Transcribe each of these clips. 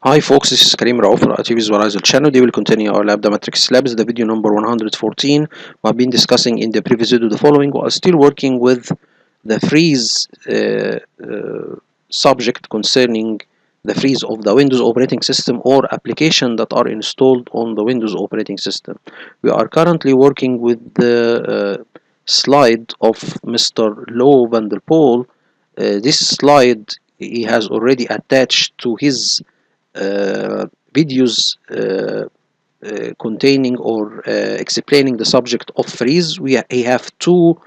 Hi folks, this is Karim Raouf for TV Visualizer channel. They will continue our lab, the matrix labs, the video number 114. We have been discussing in the previous video the following. We are still working with the freeze subject concerning the freeze of the Windows operating system or application that are installed on the Windows operating system. We are currently working with the slide of Mr. Lo van der Pol. This slide he has already attached to his videos containing or explaining the subject of freeze. He have two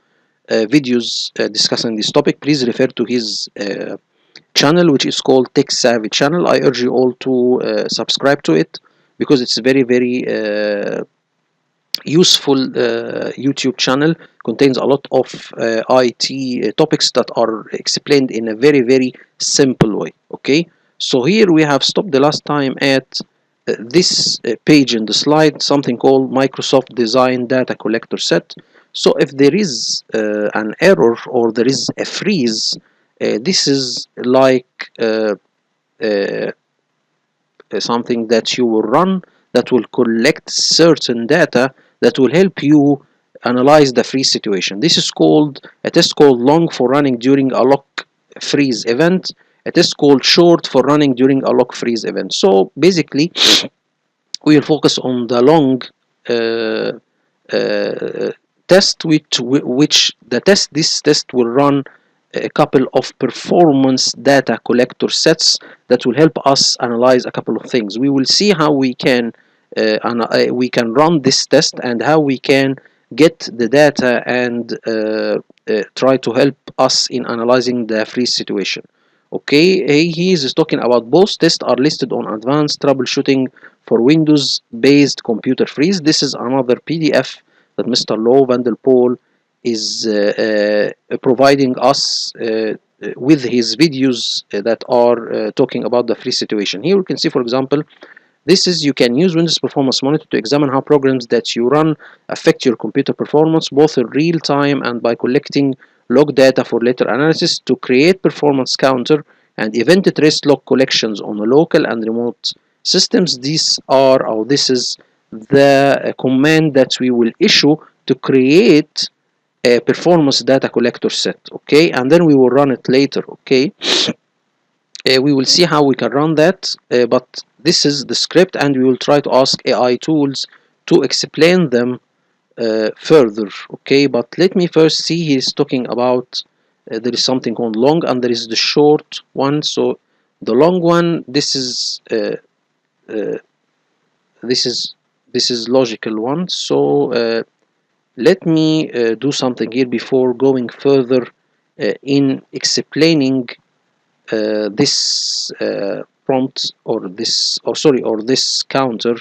videos discussing this topic. Please refer to his channel, which is called Tech Savvy channel. I urge you all to subscribe to it because it's very useful YouTube channel. Contains a lot of IT topics that are explained in a very simple way. Okay, so here we have stopped the last time at this page in the slide, something called Microsoft Design Data Collector Set. So if there is an error or there is a freeze, this is like something that you will run that will collect certain data that will help you analyze the freeze situation. This is called a test called long for running during a lock freeze event. A test called short for running during a lock freeze event. So basically, we will focus on the long uh, test, which this test will run a couple of performance data collector sets that will help us analyze a couple of things. We will see how we can run this test and how we can get the data and try to help us in analyzing the freeze situation. Okay, he is talking about both tests are listed on advanced troubleshooting for Windows based computer freeze. This is another PDF that Mr. Lo van der Pol is providing us with his videos that are talking about the freeze situation. Here we can see, for example, this is you can use Windows Performance Monitor to examine how programs that you run affect your computer performance both in real time and by collecting log data for later analysis to create performance counter and event trace log collections on local and remote systems. This is the command that we will issue to create a performance data collector set. Okay, and then we will run it later. Okay, we will see how we can run that, but this is the script and we will try to ask AI tools to explain them further. Okay, but let me first see he's talking about there is something called long and there is the short one. So the long one, uh, this is logical one. So let me do something here before going further in explaining this prompt or this counter.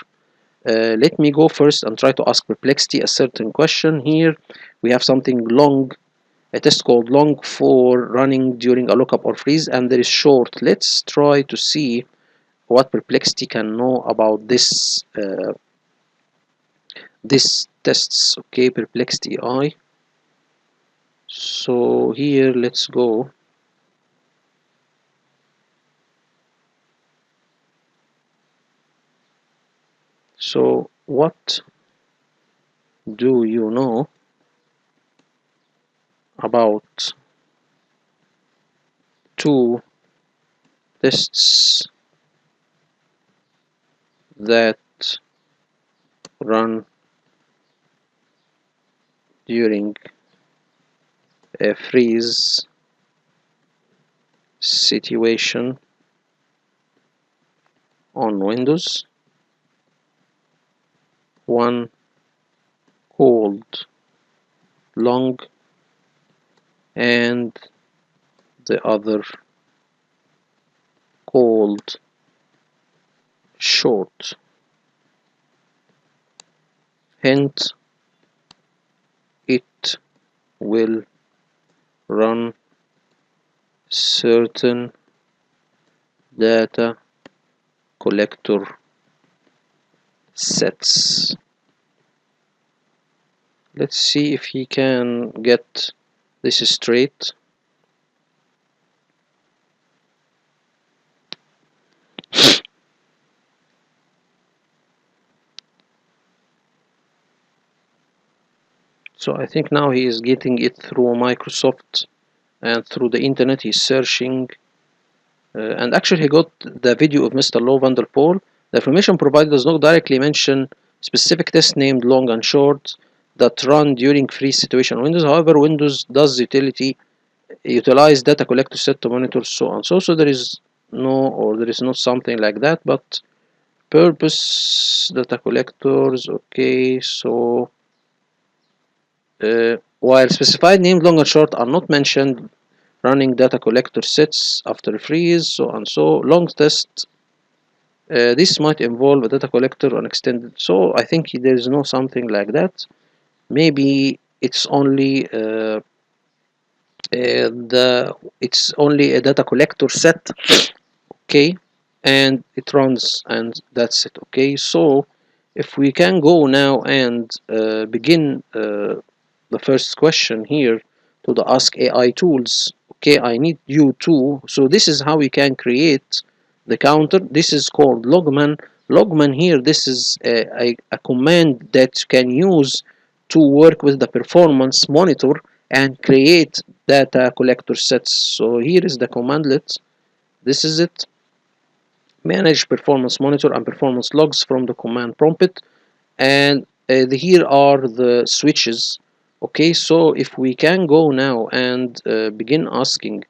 Let me go first and try to ask Perplexity a certain question. Here we have something long, a test called long for running during a lookup or freeze, and there is short. Let's try to see what Perplexity can know about this tests. Okay, Perplexity AI. So here let's go. So what do you know about two tests that run during a freeze situation on Windows? One called long and the other called short. Hence, it will run certain data collector sets. Let's see if he can get this straight. So I think now he is getting it through Microsoft and through the internet. He's searching, and actually he got the video of Mr. Lo van der Poel. The information provided does not directly mention specific tests named long and short that run during freeze situation on Windows. However, Windows does utilize data collector set to monitor so on. So there is there is not something like that, but purpose data collectors. Okay, so while specified named long and short are not mentioned, running data collector sets after freeze, so and so long test. This might involve a data collector on extended. So I think there is no something like that. Maybe it's only it's only a data collector set. Okay, and it runs, and that's it. Okay, so if we can go now and begin the first question here to the Ask AI tools. Okay, I need you to. So this is how we can create the counter. This is called logman. Logman here, this is a command that you can use to work with the performance monitor and create data collector sets. So here is the commandlet. This is it. Manage performance monitor and performance logs from the command prompt, and here are the switches. Okay, so if we can go now and begin asking,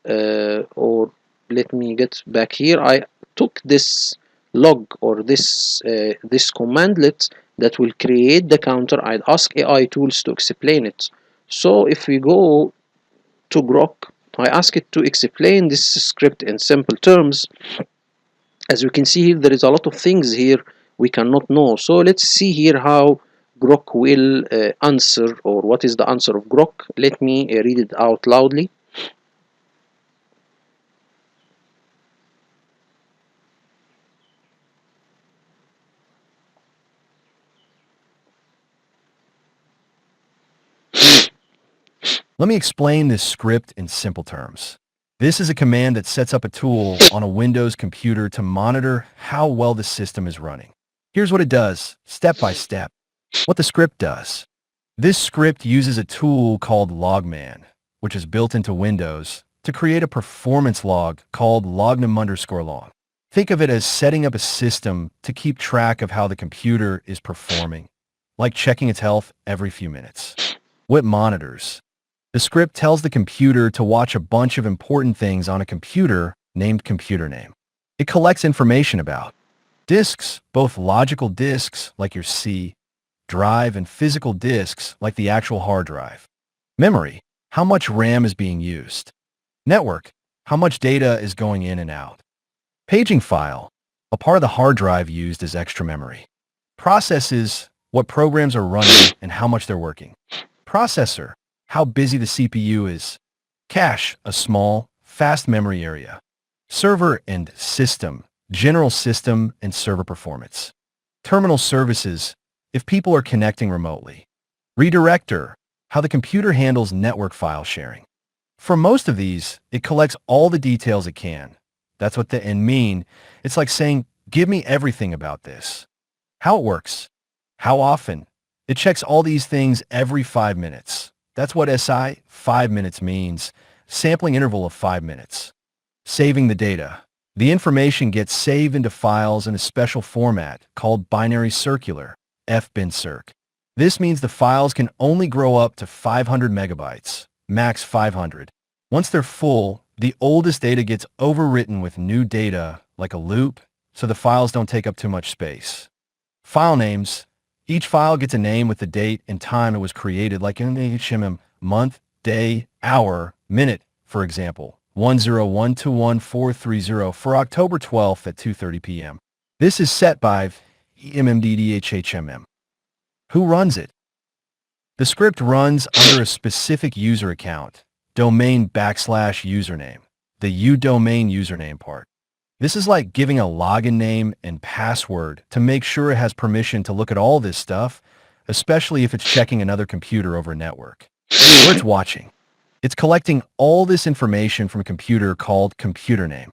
or let me get back here. I took this log or this commandlet that will create the counter. I'd ask AI tools to explain it. So if we go to Grok, I ask it to explain this script in simple terms. As we can see here, there is a lot of things here we cannot know. So let's see here how Grok will answer, or what is the answer of Grok. Let me read it out loudly. Let me explain this script in simple terms. This is a command that sets up a tool on a Windows computer to monitor how well the system is running. Here's what it does, step by step. What the script does. This script uses a tool called Logman, which is built into Windows, to create a performance log called lognum_log. Think of it as setting up a system to keep track of how the computer is performing, like checking its health every few minutes. What monitors? The script tells the computer to watch a bunch of important things on a computer named computer name. It collects information about disks, both logical disks like your C drive and physical disks like the actual hard drive. Memory, how much RAM is being used. Network, how much data is going in and out. Paging file, a part of the hard drive used as extra memory. Processes, what programs are running and how much they're working. Processor, how busy the CPU is. Cache, a small, fast memory area. Server and system, general system and server performance. Terminal services, if people are connecting remotely. Redirector, how the computer handles network file sharing. For most of these, it collects all the details it can. That's what the and mean. It's like saying, give me everything about this. How it works. How often. It checks all these things every 5 minutes. That's what SI, 5 minutes means. Sampling interval of 5 minutes. Saving the data. The information gets saved into files in a special format called binary circular, FBINCirc. This means the files can only grow up to 500 megabytes, max 500. Once they're full, the oldest data gets overwritten with new data, like a loop, so the files don't take up too much space. File names. Each file gets a name with the date and time it was created, like in HMM, month, day, hour, minute, for example, 10121430 for October 12th at 2:30 p.m. This is set by EMMDDHHMM. Who runs it? The script runs under a specific user account, domain \username, the udomain username part. This is like giving a login name and password to make sure it has permission to look at all this stuff, especially if it's checking another computer over a network. Where it's watching. It's collecting all this information from a computer called computer name.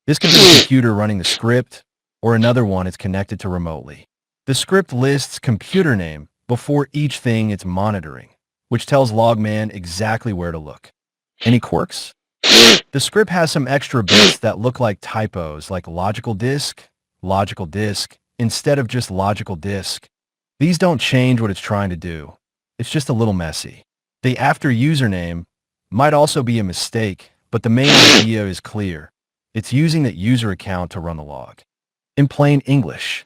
This could be the computer running the script, or another one it's connected to remotely. The script lists computer name before each thing it's monitoring, which tells Logman exactly where to look. Any quirks? The script has some extra bits that look like typos, like logical disk, instead of just logical disk. These don't change what it's trying to do. It's just a little messy. The after username might also be a mistake, but the main idea is clear. It's using that user account to run the log. In plain English,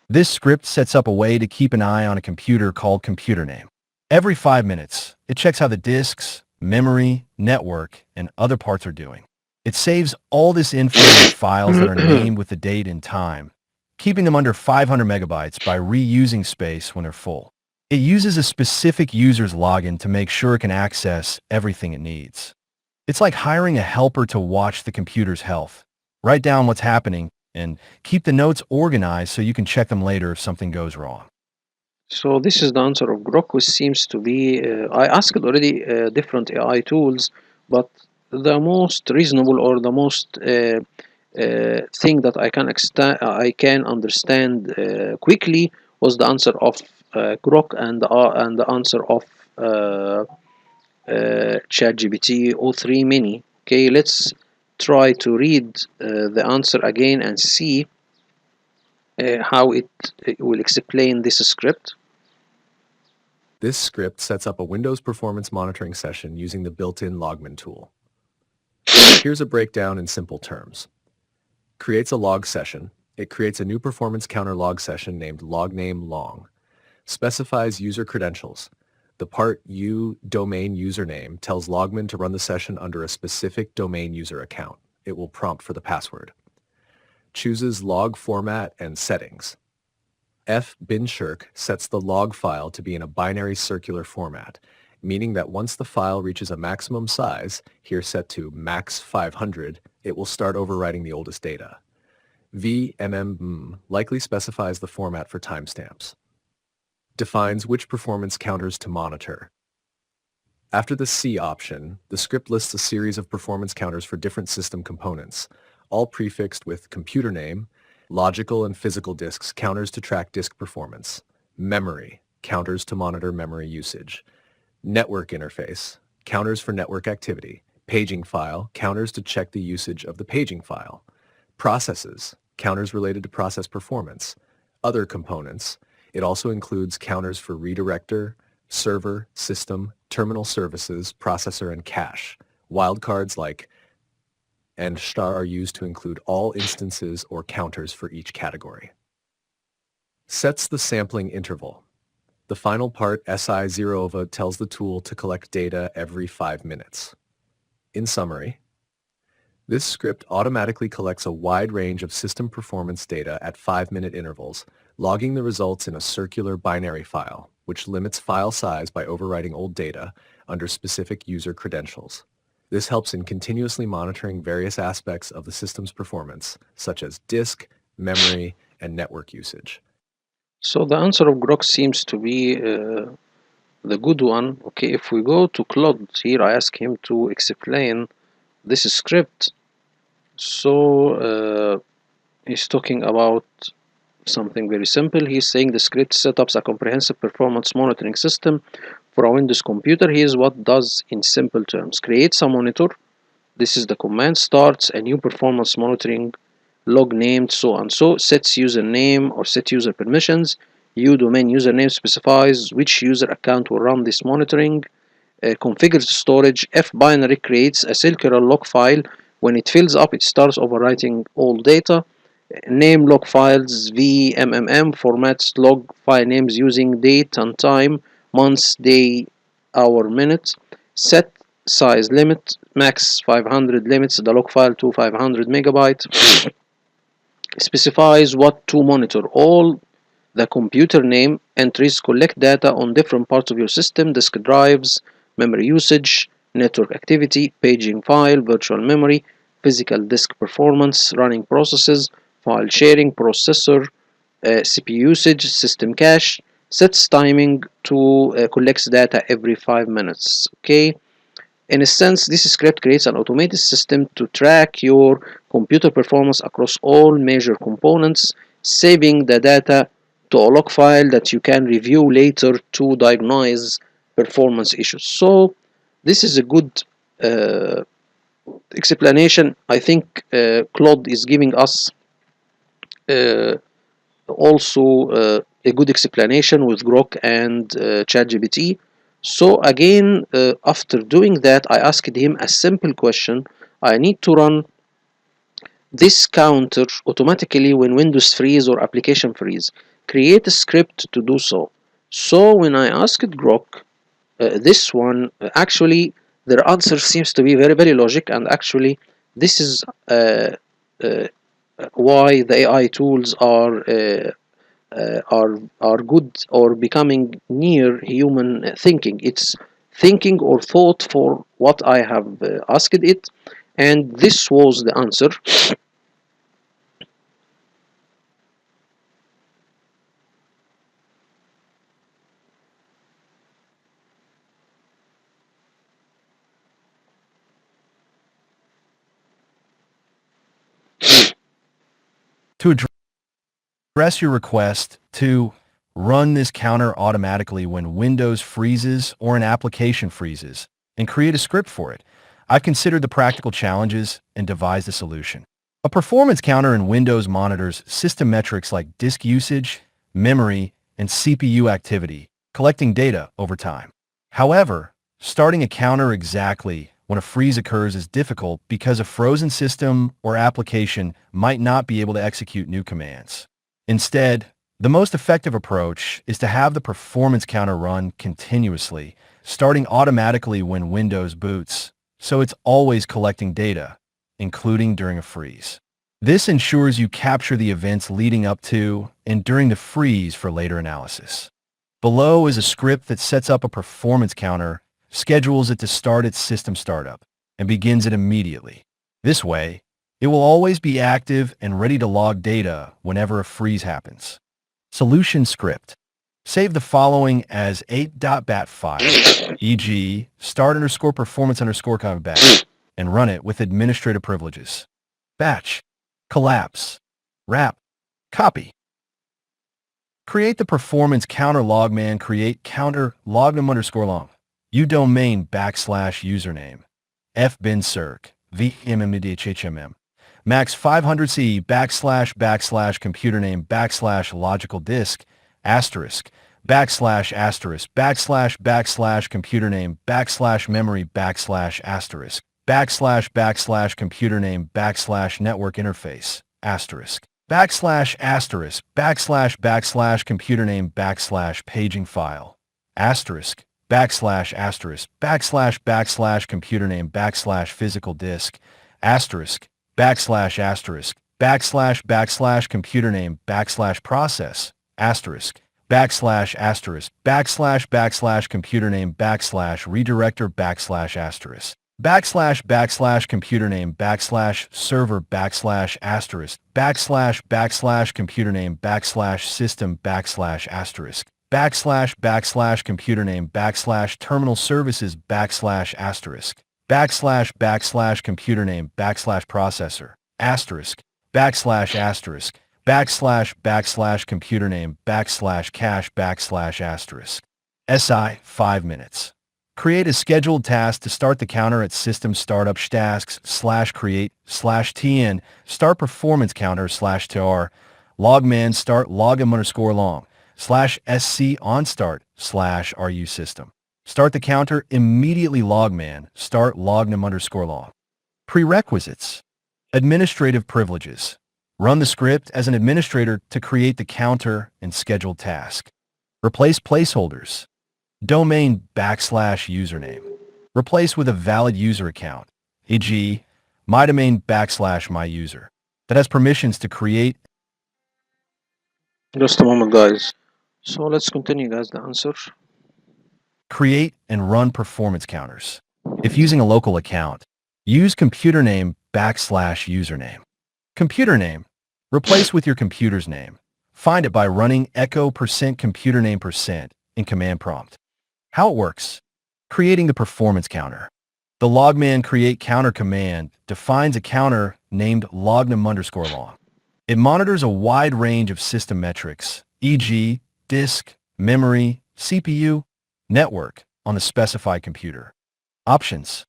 this script sets up a way to keep an eye on a computer called computer name. Every 5 minutes, it checks how the disks, memory, network, and other parts are doing. It saves all this info in files that are named with the date and time, keeping them under 500 megabytes by reusing space when they're full. It uses a specific user's login to make sure it can access everything it needs. It's like hiring a helper to watch the computer's health, write down what's happening, and keep the notes organized so you can check them later if something goes wrong. So this is the answer of Grok, which seems to be, I asked already different AI tools, but the most reasonable or the most thing that I can understand quickly was the answer of Grok and the answer of ChatGPT o3 Mini. Okay, let's try to read the answer again and see how it will explain this script. This script sets up a Windows performance monitoring session using the built-in Logman tool. Here's a breakdown in simple terms. Creates a log session. It creates a new performance counter log session named logname_long. Specifies user credentials. The part U domain username tells Logman to run the session under a specific domain user account. It will prompt for the password. Chooses log format and settings. fbinshirk sets the log file to be in a binary circular format, meaning that once the file reaches a maximum size, here set to max 500, it will start overwriting the oldest data. vmm likely specifies the format for timestamps. Defines which performance counters to monitor. After the C option, the script lists a series of performance counters for different system components, all prefixed with computer name, logical and physical disks, counters to track disk performance, memory, counters to monitor memory usage, network interface, counters for network activity, paging file, counters to check the usage of the paging file, processes, counters related to process performance, other components. It also includes counters for redirector, server, system, terminal services, processor, and cache. Wildcards like and star are used to include all instances or counters for each category. Sets the sampling interval. The final part, SI0OVA, tells the tool to collect data every 5 minutes. In summary, this script automatically collects a wide range of system performance data at 5-minute intervals, logging the results in a circular binary file, which limits file size by overwriting old data under specific user credentials. This helps in continuously monitoring various aspects of the system's performance, such as disk, memory, and network usage. So the answer of Grok seems to be the good one. Okay, if we go to Claude here, I ask him to explain this script. So he's talking about something very simple. He's saying the script setups a comprehensive performance monitoring system for a Windows computer. Here's what it does in simple terms. Creates a monitor. This is the command. Starts a new performance monitoring log named so and so. Sets username or set user permissions. Domain username specifies which user account will run this monitoring. Configures storage. Binary creates a circular log file. When it fills up, it starts overwriting all data. Name log files. VMMM formats log file names using date and time, months, day, hour, minute. Set size limit, max 500, limits the log file to 500 megabyte. Specifies what to monitor. All the computer name entries collect data on different parts of your system: disk drives, memory usage, network activity, paging file, virtual memory, physical disk performance, running processes, file sharing, processor, CPU usage, system cache. Sets timing to collects data every 5 minutes. Okay. In a sense, this script creates an automated system to track your computer performance across all major components, saving the data to a log file that you can review later to diagnose performance issues. So this is a good explanation. I think Claude is giving us also a good explanation with Grok and ChatGPT. So again, after doing that, I asked him a simple question. I need to run this counter automatically when Windows freeze or application freeze. Create a script to do so. So when I asked Grok, this one, actually their answer seems to be very logic, and actually this is uh, why the AI tools are good or becoming near human thinking. It's thinking or thought for what I have asked it, and this was the answer. To address your request to run this counter automatically when Windows freezes or an application freezes and create a script for it, I've considered the practical challenges and devised a solution. A performance counter in Windows monitors system metrics like disk usage, memory, and CPU activity, collecting data over time. However, starting a counter exactly when a freeze occurs is difficult because a frozen system or application might not be able to execute new commands. Instead, the most effective approach is to have the performance counter run continuously, starting automatically when Windows boots, so it's always collecting data, including during a freeze. This ensures you capture the events leading up to and during the freeze for later analysis. Below is a script that sets up a performance counter, schedules it to start its system startup, and begins it immediately. This way, it will always be active and ready to log data whenever a freeze happens. Solution script. Save the following as 8.bat file, e.g. start_performance_batch, and run it with administrative privileges. Batch, collapse, wrap, copy. Create the performance counter logman create counter lognum_long. udomain /username. fbincirc, vmmdhmm. Max 500c /computer name /logical disk asterisk // computer name /memory asterisk computer name network interface asterisk computer name paging file asterisk computer name physical disk asterisk computer name process asterisk computer name redirector computer name server computer name system computer name terminal services computer name processor computer name cache SI 5 minutes. Create a scheduled task to start the counter at system startup tasks /create /tn start performance counter /tar logman start logum_long /sc on start /ru system. Start the counter immediately logman start lognum_long. Prerequisites. Administrative privileges. Run the script as an administrator to create the counter and scheduled task. Replace placeholders. Domain /username. Replace with a valid user account, e.g. mydomain /myuser, that has permissions to create. Just a moment, guys. So let's continue, guys, the answer. Create and run performance counters. If using a local account, use computer name /username. Computer name. Replace with your computer's name. Find it by running echo %computer name % in command prompt. How it works. Creating the performance counter. The logman create counter command defines a counter named lognum_long. It monitors a wide range of system metrics, e.g., disk, memory, CPU, network on the specified computer. Options.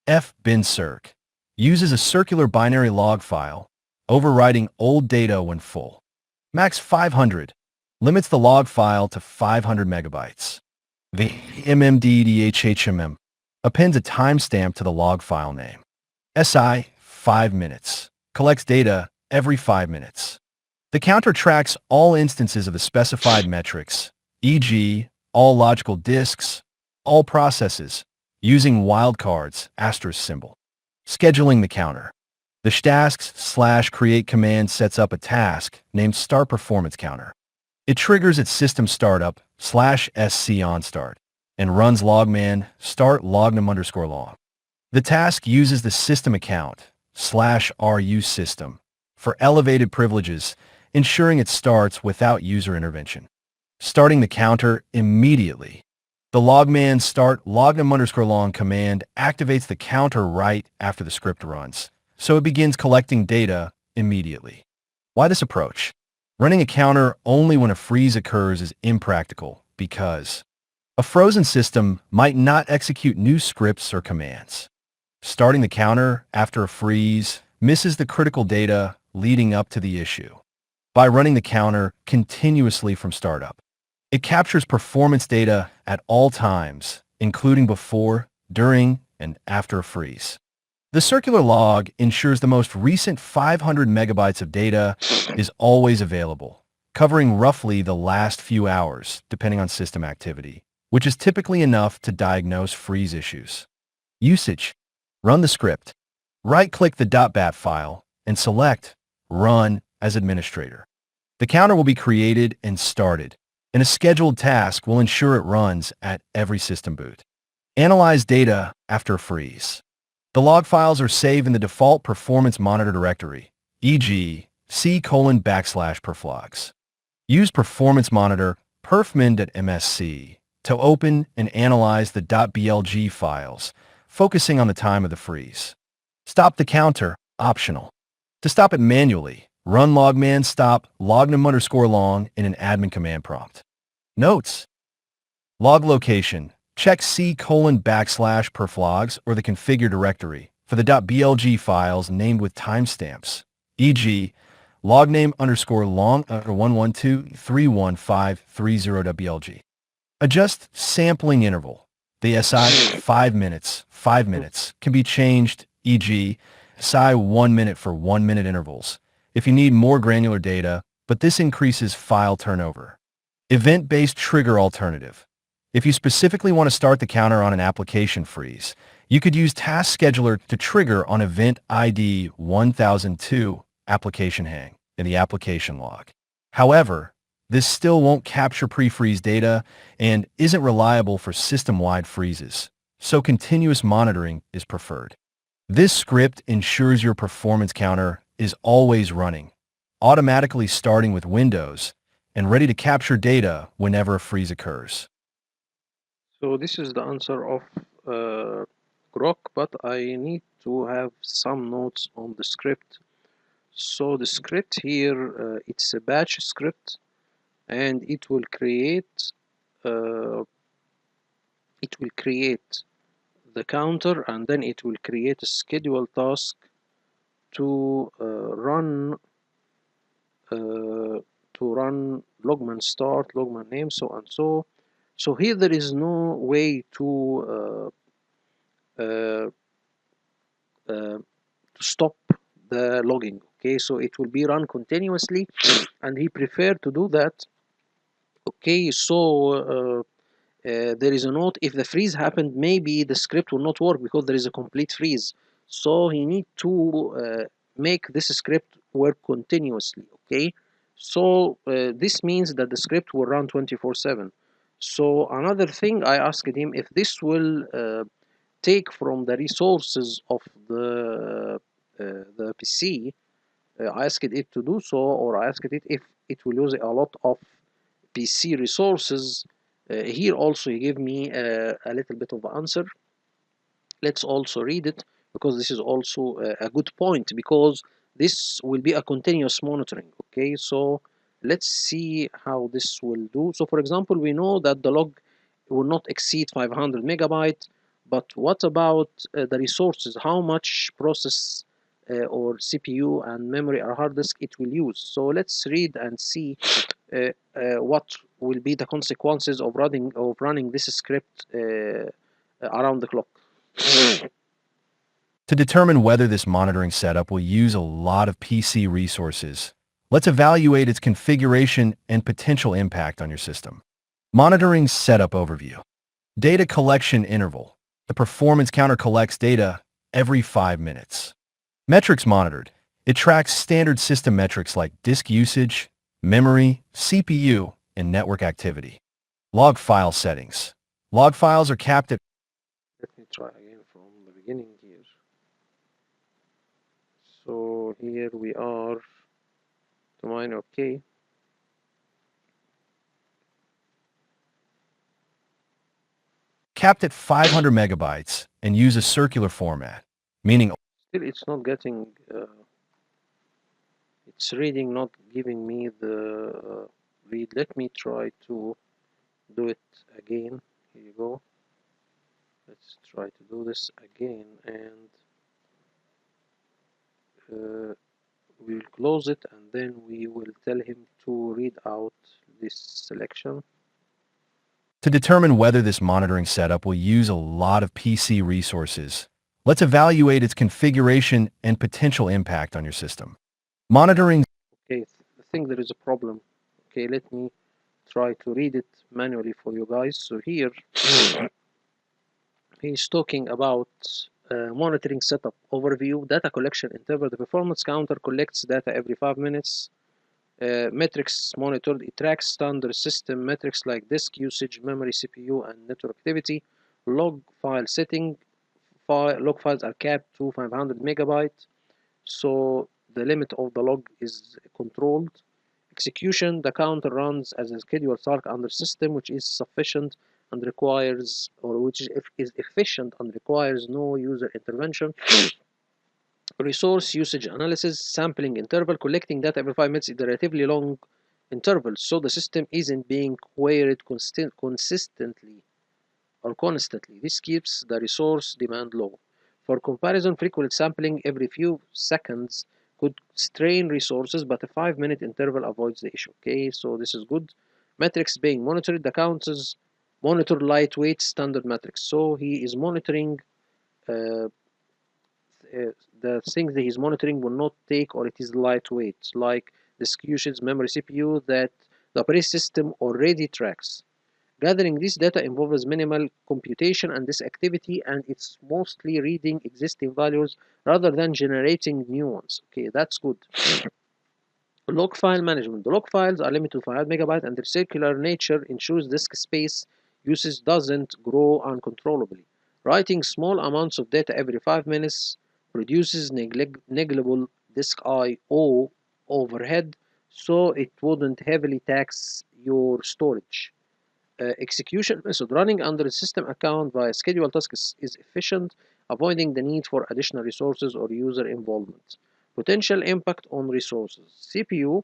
F. bin circ uses a circular binary log file, overwriting old data when full. Max 500 limits the log file to 500 megabytes. The MMDDHHMM appends a timestamp to the log file name. SI 5 minutes collects data every 5 minutes. The counter tracks all instances of the specified metrics, e.g., all logical disks, all processes, using wildcards asterisk symbol. Scheduling the counter. The tasks/create command sets up a task named start performance counter. It triggers its system startup /sc on start and runs logman start lognum_log. The task uses the system account /ru system for elevated privileges, ensuring it starts without user intervention. Starting the counter immediately. The logman start lognum_long command activates the counter right after the script runs, so it begins collecting data immediately. Why this approach? Running a counter only when a freeze occurs is impractical because a frozen system might not execute new scripts or commands. Starting the counter after a freeze misses the critical data leading up to the issue. By running the counter continuously from startup, it captures performance data at all times, including before, during, and after a freeze. The circular log ensures the most recent 500 megabytes of data is always available, covering roughly the last few hours, depending on system activity, which is typically enough to diagnose freeze issues. Usage. Run the script. Right-click the .bat file and select Run as administrator. The counter will be created and started, and a scheduled task will ensure it runs at every system boot. Analyze data after a freeze. The log files are saved in the default performance monitor directory, e.g., c:\perflogs. Use performance monitor perfmin.msc to open and analyze the .blg files, focusing on the time of the freeze. Stop the counter, optional. To stop it manually, run logman stop lognum_long in an admin command prompt. Notes. Log location. Check c:\perflogs or the configure directory for the .blg files named with timestamps, e.g., logname_long 112.31530.blg. Adjust sampling interval. The SI 5 minutes can be changed, e.g., SI 1 minute for 1 minute intervals, if you need more granular data, but this increases file turnover. Event-based trigger alternative. If you specifically want to start the counter on an application freeze, you could use Task Scheduler to trigger on event ID 1002 application hang in the application log. However, this still won't capture pre-freeze data and isn't reliable for system-wide freezes, so continuous monitoring is preferred. This script ensures your performance counter is always running, automatically starting with Windows and ready to capture data whenever a freeze occurs. So this is the answer of Grok, but I need to have some notes on the script. So the script here, it's a batch script, and it will create the counter, and then it will create a schedule task to run logman start, logman name, so and so. So here there is no way to stop the logging. Okay, so it will be run continuously, and he preferred to do that. Okay, so there is a note: if the freeze happened, maybe the script will not work because there is a complete freeze. So he need to make this script work continuously. Okay, so this means that the script will run 24/7. So another thing, I asked him if this will take from the resources of the PC. I asked it to do so, or I asked it if it will use a lot of PC resources. Here also he gave me a little bit of answer. Let's also read it, because this is also a good point, because this will be a continuous monitoring. Okay, so Let's see how this will do. So for example, we know that the log will not exceed 500 megabyte, but what about the resources? How much process or CPU and memory or hard disk it will use? So let's read and see what will be the consequences of running this script around the clock. To determine whether this monitoring setup will use a lot of PC resources, let's evaluate its configuration and potential impact on your system. Monitoring setup overview. Data collection interval. The performance counter collects data every 5 minutes. Metrics monitored. It tracks standard system metrics like disk usage, memory, CPU, and network activity. Log file settings. Log files are capped at. Let me try again from the beginning here. So here we are to mine, okay. Capped at 500 megabytes and use a circular format, meaning Still it's not getting, it's reading not giving me the read. Let me try to do it again. Here you go. Let's try to do this again, and we'll close it, and then we will tell him to read out this selection. to determine whether this monitoring setup will use a lot of PC resources. Let's evaluate its configuration and potential impact on your system. Monitoring. Okay, I think there is a problem. Okay, let me try to read it manually for you guys. So here he's talking about monitoring setup overview, data collection interval. The performance counter collects data every 5 minutes. Metrics monitored. It tracks standard system metrics like disk usage, memory, CPU, and network activity. Log file setting. Log files are capped to 500 megabyte. So the limit of the log is controlled. Execution, the counter runs as a scheduled task under system, which is sufficient and requires, or which is efficient and requires no user intervention. Resource usage analysis, sampling interval, collecting data every 5 minutes is a relatively long interval, so the system isn't being queried consistently or constantly. This keeps the resource demand low. For comparison, frequent sampling every few seconds could strain resources, but a 5-minute interval avoids the issue. Okay, so this is good. Metrics being monitored, the counters monitor lightweight standard metrics. So he is monitoring uh, the things that he's monitoring will not take, or it is lightweight, like the usage, memory, CPU that the operating system already tracks. Gathering this data involves minimal computation and this activity, and it's mostly reading existing values rather than generating new ones. Okay, that's good. Log file management. The log files are limited to 5 megabytes, and their circular nature ensures disk space usage doesn't grow uncontrollably. Writing small amounts of data every 5 minutes produces negligible disk I/O overhead, so it wouldn't heavily tax your storage. Execution method. Running under a system account via scheduled tasks is efficient, avoiding the need for additional resources or user involvement. Potential impact on resources. CPU.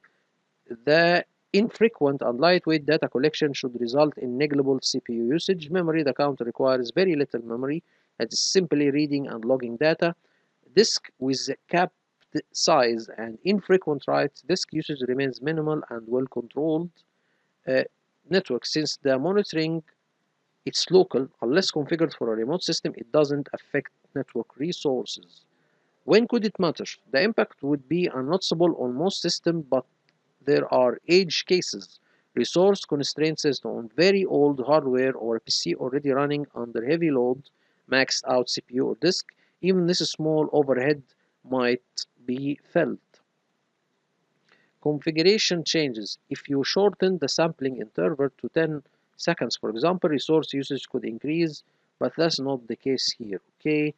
The infrequent and lightweight data collection should result in negligible CPU usage. Memory. The counter requires very little memory. It is simply reading and logging data. Disk with capped size and infrequent writes. Disk usage remains minimal and well controlled. Uh, Network. Since the monitoring it's local, unless configured for a remote system, it doesn't affect network resources. When could it matter? The impact would be unnoticeable on most systems, but there are edge cases. Resource constraints on very old hardware or a PC already running under heavy load, maxed out CPU or disk. Even this small overhead might be felt. Configuration changes. If you shorten the sampling interval to 10 seconds, for example, resource usage could increase, but that's not the case here. Okay.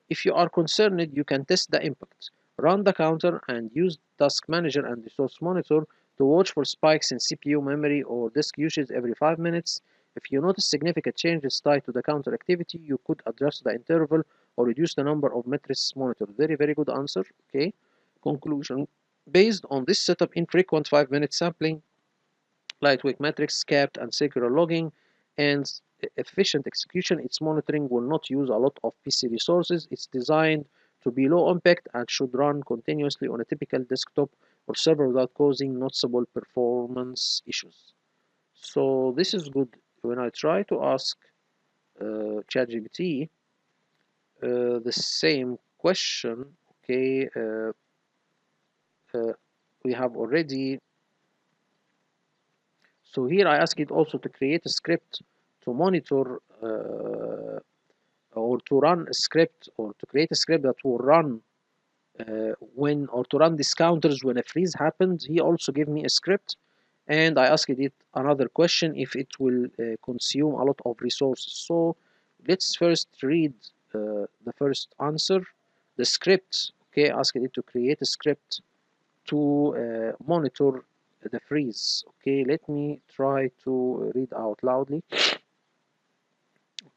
If you are concerned, you can test the impact. Run the counter and use Task Manager and Resource Monitor to watch for spikes in CPU, memory, or disk usage every 5 minutes. If you notice significant changes tied to the counter activity, you could adjust the interval or reduce the number of metrics monitored. Very, very good answer. Okay. Conclusion. Based on this setup, infrequent 5-minute sampling, lightweight metrics, capped and circular logging, and efficient execution, its monitoring will not use a lot of PC resources. It's designed to be low impact and should run continuously on a typical desktop or server without causing noticeable performance issues. So this is good. When I try to ask ChatGPT the same question, okay, we have already. So here I ask it also to create a script to monitor or to run a script or to create a script that will run when or to run discounters when a freeze happens. He also gave me a script, and I asked it another question if it will consume a lot of resources. So let's first read the first answer. The script, okay, asked it to create a script to monitor the freeze. Okay, let me try to read out loudly.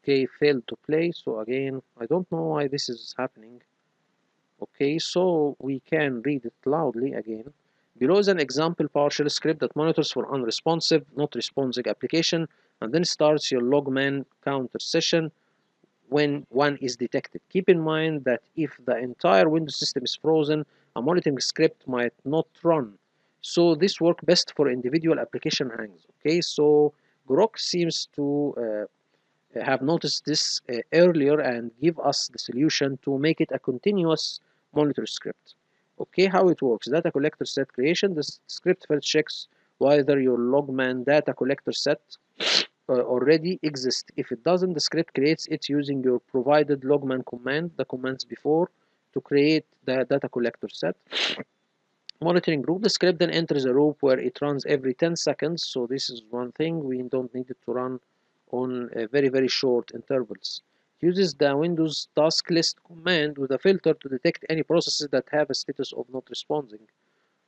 Okay, failed to play. So again, I don't know why this is happening. Okay, so we can read it loudly again. Below is an example PowerShell script that monitors for unresponsive, not responding application, and then starts your logman counter session when one is detected. Keep in mind that if the entire Windows system is frozen, a monitoring script might not run. So this works best for individual application hangs. Okay, so Grok seems to have noticed this earlier and give us the solution to make it a continuous monitor script. Okay, how it works. Data collector set creation. The script first checks whether your logman data collector set already exists. If it doesn't, the script creates it using your provided logman command, the commands before, to create the data collector set. Monitoring group, the script then enters a loop where it runs every 10 seconds. So this is one thing, we don't need it to run on very short intervals. It uses the Windows task list command with a filter to detect any processes that have a status of not responding.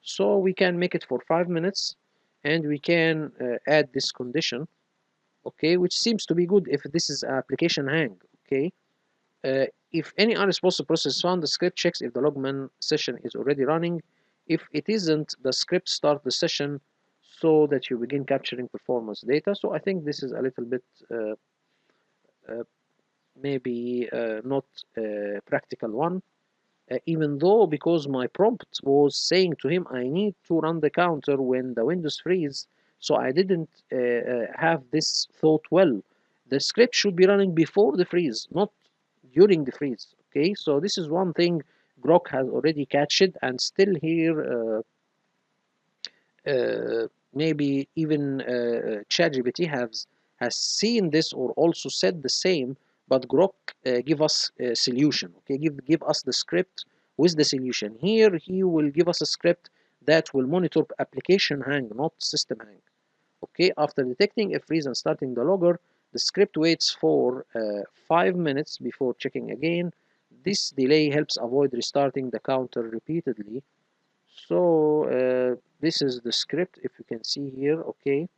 So we can make it for 5 minutes, and we can add this condition, okay, which seems to be good if this is application hang, okay. If any unresponsive process is found, the script checks if the logman session is already running. If it isn't, the script starts the session so that you begin capturing performance data. So I think this is a little bit maybe not a practical one, even though because my prompt was saying to him I need to run the counter when the Windows freeze, so I didn't have this thought well. The script should be running before the freeze, not during the freeze. Okay, so this is one thing Grok has already catched, and still here maybe even ChatGPT has seen this or also said the same, but Grok give us a solution. Okay, give us the script with the solution. Here he will give us a script that will monitor application hang, not system hang. Okay, after detecting a freeze and starting the logger, the script waits for 5 minutes before checking again. This delay helps avoid restarting the counter repeatedly. So this is the script, if you can see here. Okay,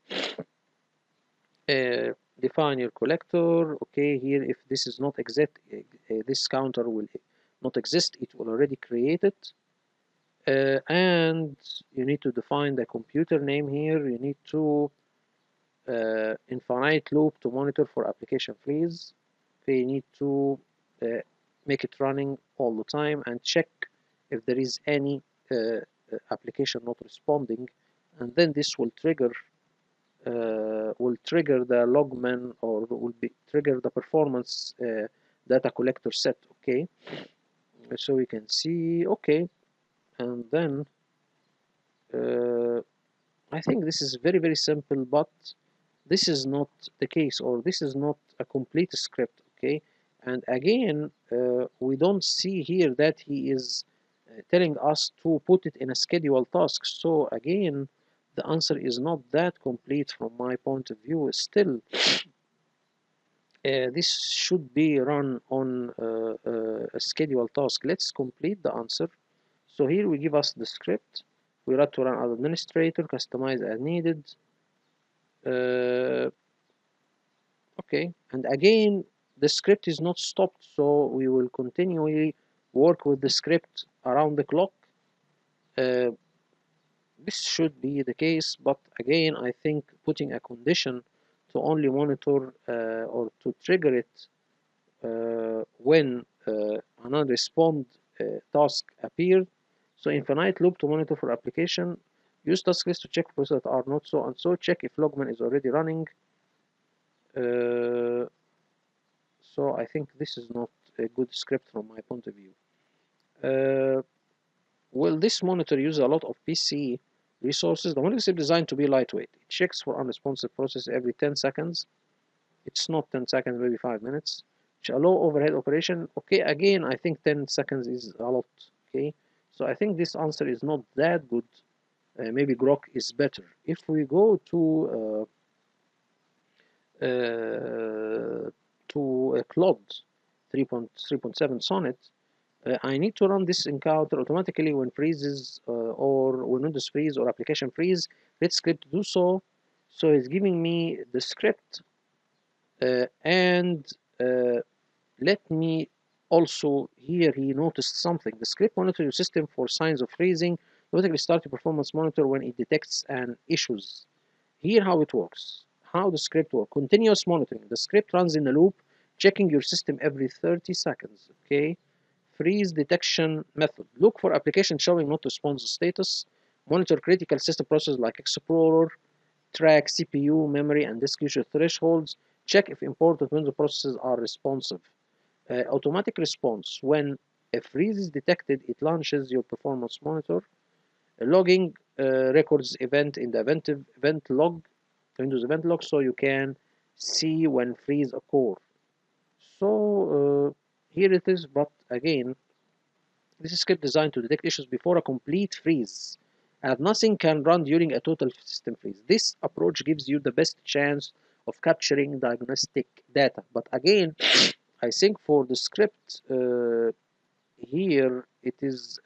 define your collector. Okay, here if this is not exist, this counter will not exist, it will already create it. And you need to define the computer name here. You need to infinite loop to monitor for application freeze. Okay, you need to make it running all the time and check if there is any application not responding, and then this will trigger the logman, or will be trigger the performance data collector set. Okay, so we can see. Okay, and then I think this is very simple, but this is not the case, or this is not a complete script. Okay, and again we don't see here that he is telling us to put it in a scheduled task. So again, the answer is not that complete from my point of view. Still, this should be run on a scheduled task. Let's complete the answer. So here we give us the script. We write to run as administrator, customize as needed. Okay, and again, the script is not stopped, so we will continually work with the script around the clock. this should be the case, but again, I think putting a condition to only monitor or to trigger it when a non-respond task appeared. So infinite loop to monitor for application. Use task list to check processes that are not so and so. Check if logman is already running. So I think this is not a good script from my point of view. Well, this monitor uses a lot of PC resources. The monitor is designed to be lightweight. It checks for unresponsive process every 10 seconds. It's not 10 seconds, maybe 5 minutes. A low overhead operation. Okay, again, I think 10 seconds is a lot. Okay, so I think this answer is not that good. Maybe Grok is better. If we go to Claude 3.7 Sonnet, I need to run this encounter automatically when freezes or when Windows freeze or application freeze. Let's script to do so. So it's giving me the script and let me also here he noticed something. The script monitors your system for signs of freezing. Automatically start your performance monitor when it detects an issues. Here how it works. How the script works. Continuous monitoring. The script runs in a loop, checking your system every 30 seconds. Okay. Freeze detection method. Look for application showing not responsive status. Monitor critical system processes like Explorer. Track CPU, memory, and disk usage thresholds. Check if important Windows processes are responsive. Automatic response. When a freeze is detected, it launches your performance monitor. Logging records event in the event log, Windows event log, so you can see when freeze occur. So here it is, but again, this is script designed to detect issues before a complete freeze, and nothing can run during a total system freeze. This approach gives you the best chance of capturing diagnostic data. But again, I think for the script here, it is,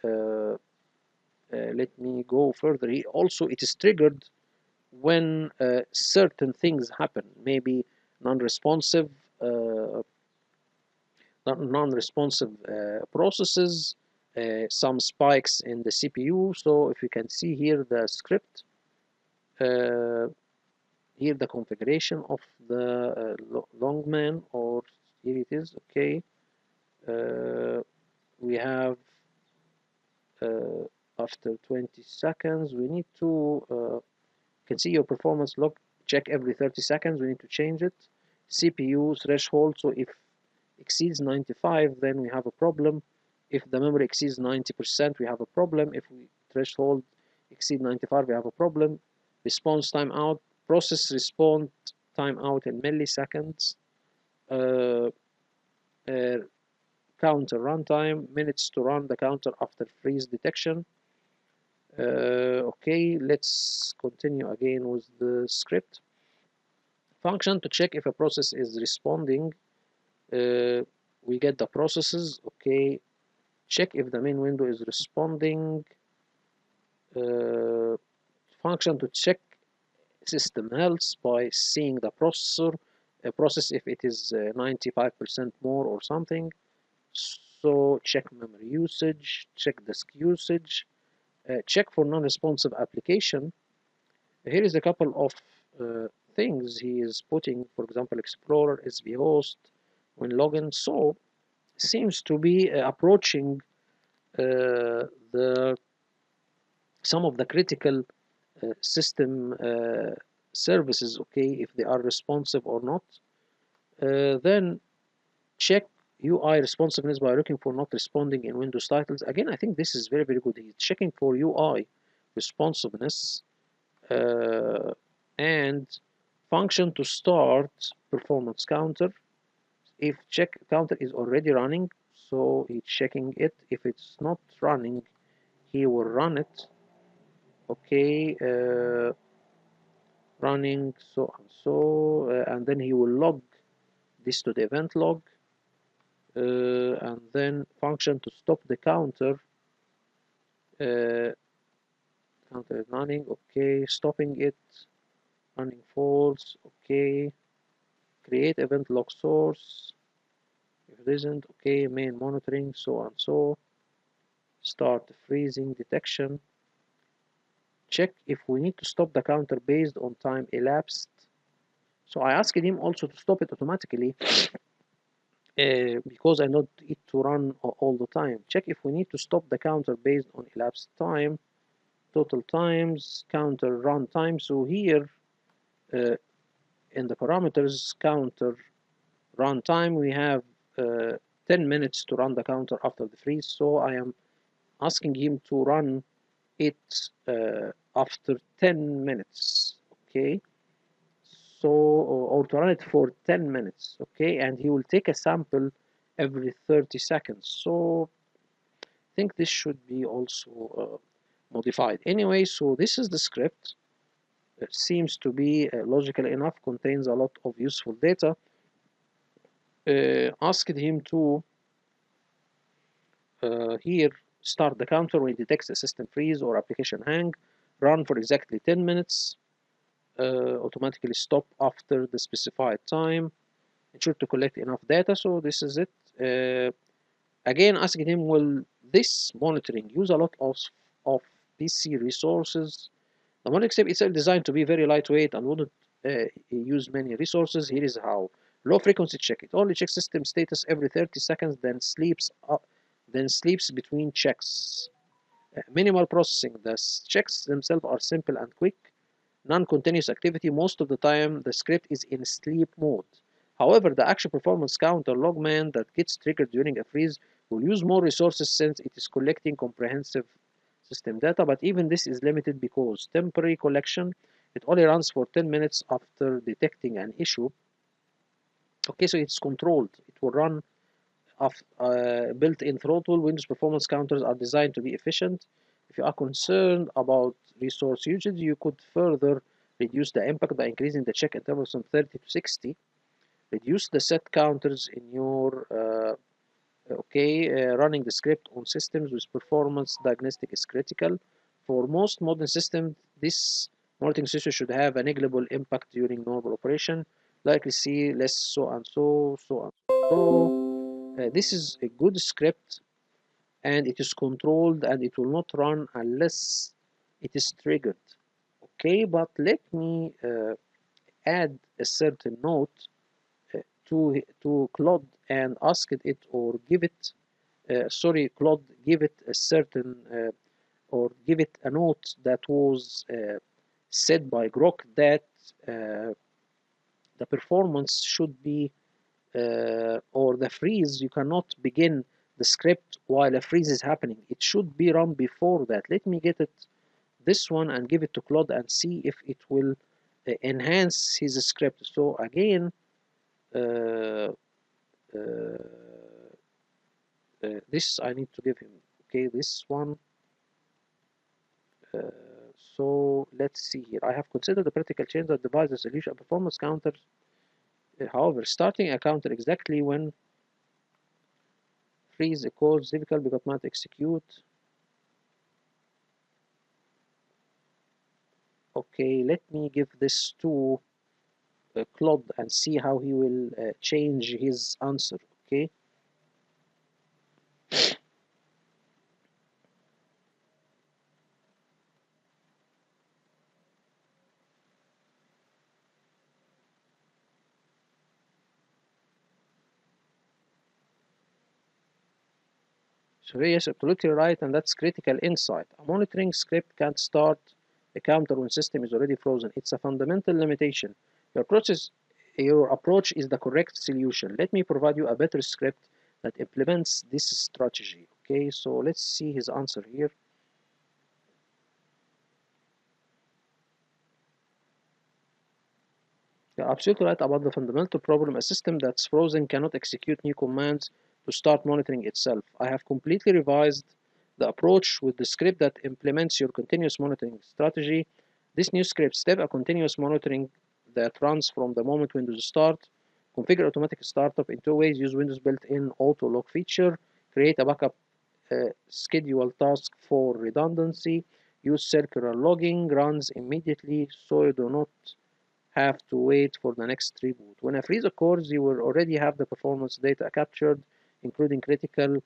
let me go further. Also, it is triggered when certain things happen, maybe non-responsive uh, non-responsive processes, some spikes in the CPU. So if you can see here the script, here the configuration of the logman, or here it is. Okay, we have after 20 seconds we need to can see your performance log, check every 30 seconds. We need to change it. CPU threshold, so if exceeds 95, then we have a problem. If the memory exceeds 90%, we have a problem. If we threshold exceed 95, we have a problem. Response timeout, process response timeout in milliseconds. Uh, uh, Counter runtime, minutes to run the counter after freeze detection. Okay, let's continue again with the script. Function to check if a process is responding. We get the processes. Okay, check if the main window is responding. Function to check system health by seeing the processor process if it is 95% more or something. So check memory usage, check disk usage, check for non-responsive application. Here is a couple of things he is putting, for example, Explorer, SVHost, when login. So seems to be approaching the some of the critical system services, okay, if they are responsive or not. Then check UI responsiveness by looking for not responding in Windows titles. Again, I think this is very, very good. He's checking for UI responsiveness and function to start performance counter. If check counter is already running, so he's checking it. If it's not running, he will run it. Okay, running so and so, and then he will log this to the event log, and then function to stop the counter. Counter is running. Okay, stopping it. Running false. Okay, create event log source. If it isn't, okay, main monitoring, so and so. Start freezing detection. check if we need to stop the counter based on time elapsed. So I asked him also to stop it automatically because I want it to run all the time. Check if we need to stop the counter based on elapsed time, total times, counter run time. So here uh, in the parameters counter run time, we have 10 minutes to run the counter after the freeze. So I am asking him to run it after 10 minutes. Okay. So, or to run it for 10 minutes. Okay. And he will take a sample every 30 seconds. So I think this should be also modified. Anyway, so this is the script. It seems to be logical enough, contains a lot of useful data. Asked him to here start the counter when it detects a system freeze or application hang, run for exactly 10 minutes, automatically stop after the specified time, ensure to collect enough data. So this is it. Again, asking him, will this monitoring use a lot of PC resources? The monitoring step itself is designed to be very lightweight and wouldn't use many resources. Here is how. Low frequency check. It only checks system status every 30 seconds, then sleeps between checks. Minimal processing. The checks themselves are simple and quick. Non-continuous activity. Most of the time, the script is in sleep mode. However, the actual performance counter logman that gets triggered during a freeze will use more resources since it is collecting comprehensive system data, but even this is limited because temporary collection, it only runs for 10 minutes after detecting an issue. Okay, so it's controlled. It will run of built-in throttle. Windows performance counters are designed to be efficient. If you are concerned about resource usage, you could further reduce the impact by increasing the check intervals from 30 to 60. Reduce the set counters in your running the script on systems with performance diagnostic is critical. For most modern systems, this monitoring system should have a negligible impact during normal operation. Likely see less so and so, so and so. This is a good script and it is controlled and it will not run unless it is triggered. Okay, but let me add a certain note to Claude and ask it or give it Claude, give it a certain or give it a note that was said by Grok that the performance should be or the freeze, you cannot begin the script while a freeze is happening. It should be run before that. Let me get it this one and give it to Claude and see if it will enhance his script. So again, uh, this I need to give him. Okay, this one. So let's see here. I have considered the practical change that divides the solution performance counter. However, starting a counter exactly when freeze equals difficult because not execute. Okay, let me give this to Claude and see how he will change his answer. Okay. So yes, absolutely right, and that's critical insight. A monitoring script can't start a counter when system is already frozen. It's a fundamental limitation. Your approach is the correct solution. Let me provide you a better script that implements this strategy. Okay, so let's see his answer here. You're absolutely right about the fundamental problem. A system that's frozen cannot execute new commands to start monitoring itself. I have completely revised the approach with the script that implements your continuous monitoring strategy. This new script step a continuous monitoring that runs from the moment Windows start. Configure automatic startup in two ways. Use Windows built-in auto log feature. Create a backup schedule task for redundancy. Use circular logging. Runs immediately so you do not have to wait for the next reboot. When a freeze occurs, you will already have the performance data captured, including critical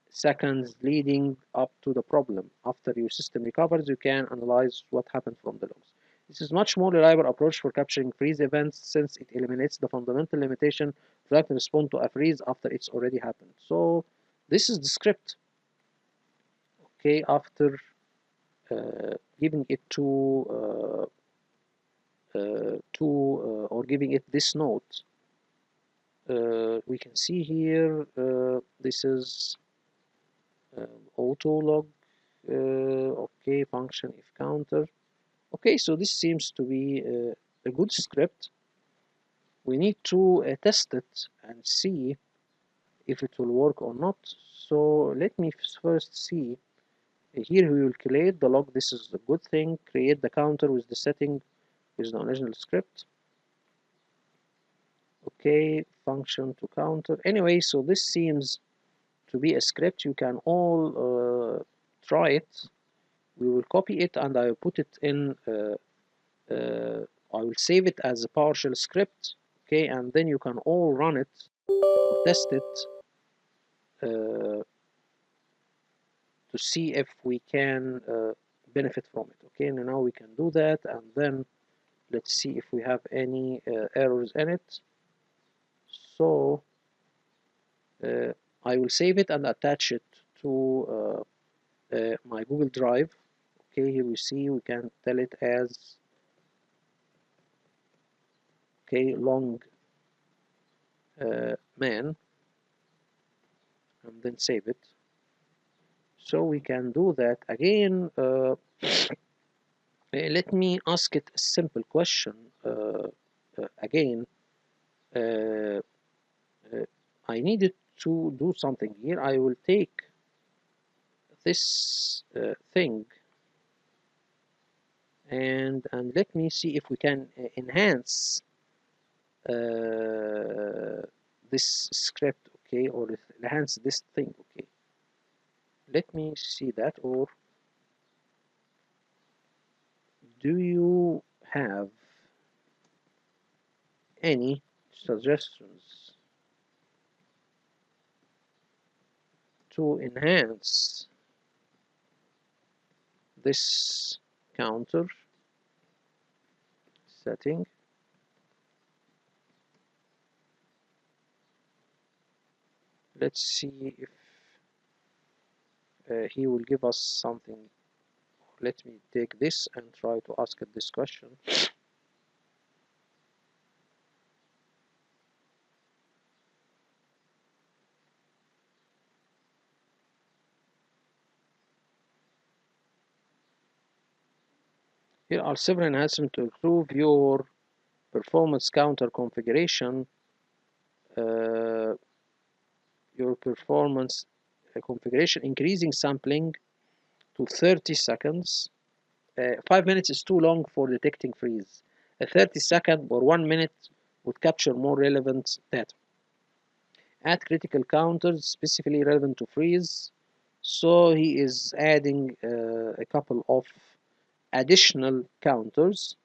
seconds leading up to the problem. After your system recovers, you can analyze what happened from the logs. This is much more reliable approach for capturing freeze events since it eliminates the fundamental limitation to actually respond to a freeze after it's already happened. So this is the script. Okay, after giving it or giving it this note, we can see here this is auto log. Okay, function if counter. Okay, so this seems to be a good script. We need to test it and see if it will work or not. So let me first see. Here we will create the log. This is a good thing. Create the counter with the setting with the original script. Okay, function to counter. Anyway, so this seems to be a script. You can all try it. We will copy it and I will put it in I will save it as a PowerShell script, okay, and then you can all run it, test it to see if we can benefit from it, okay. And now we can do that, and then let's see if we have any errors in it. So I will save it and attach it to my Google Drive. Okay, here we see we can tell it as long man, and then save it. So we can do that again. Let me ask it a simple question again. I needed to do something here. I will take this thing and let me see if we can enhance this script, okay, or enhance this thing, okay. Let me see that. Or do you have any suggestions to enhance this counter setting? Let's see if he will give us something. Let me take this and try to ask it this question. Here are several enhancements to improve your performance counter configuration. Your performance configuration, increasing sampling to 30 seconds. 5 minutes is too long for detecting freeze. A 30-second or 1 minute would capture more relevant data. Add critical counters specifically relevant to freeze. So he is adding a couple of additional counters.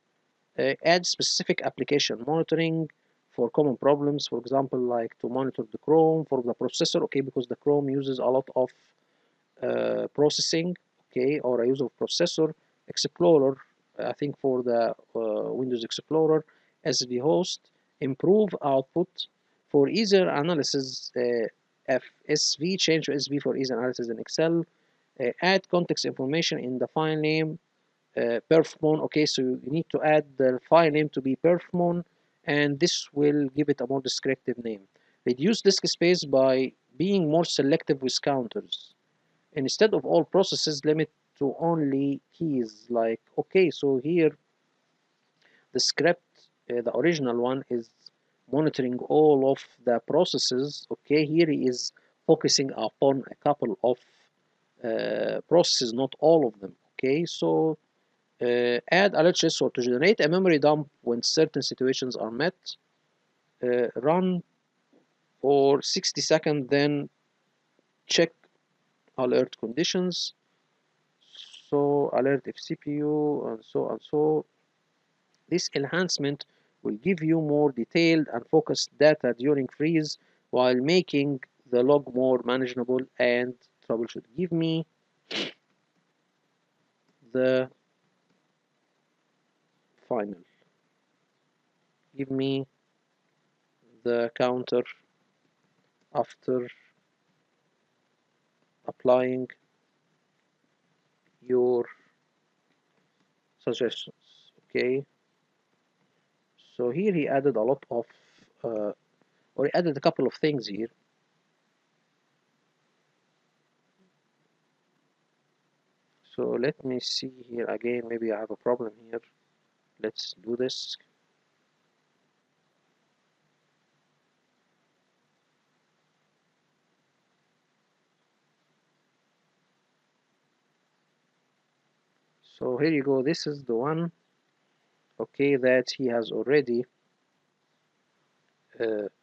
Add specific application monitoring for common problems, for example, like to monitor the Chrome for the processor, okay, because the Chrome uses a lot of processing, okay, or a use of processor. Explorer, I think for the Windows Explorer, SV host, improve output for easier analysis, FSV, change to SV for easier analysis in Excel. Add context information in the file name, perfmon. Okay, so you need to add the file name to be perfmon, and this will give it a more descriptive name. Reduce disk space by being more selective with counters. Instead of all processes, limit to only keys. Like, okay, so here the script, the original one, is monitoring all of the processes. Okay, here he is focusing upon a couple of processes, not all of them. Okay, so add alert or to generate a memory dump when certain situations are met. Run for 60 seconds, then check alert conditions. So alert if CPU and so and so. This enhancement will give you more detailed and focused data during freeze while making the log more manageable and troubleshoot. Give me the final. Give me the counter after applying your suggestions. Okay, so here he added a lot of or he added a couple of things here. So let me see here again, maybe I have a problem here. Let's do this. So here you go, this is the one, okay, that he has already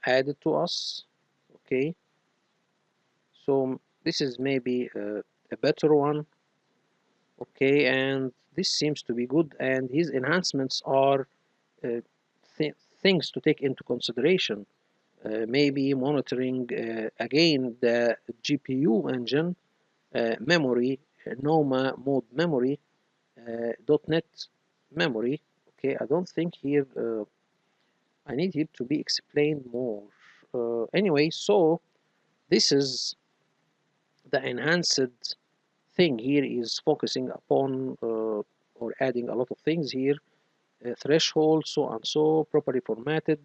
added to us. Okay, so this is maybe a better one. Okay, and this seems to be good, and his enhancements are uh, things to take into consideration. Maybe monitoring again the GPU engine, memory, NOMA mode memory, .NET memory. Okay, I don't think here I need it to be explained more. Anyway, so this is the enhanced thing here is focusing upon or adding a lot of things here, threshold, so and so, properly formatted.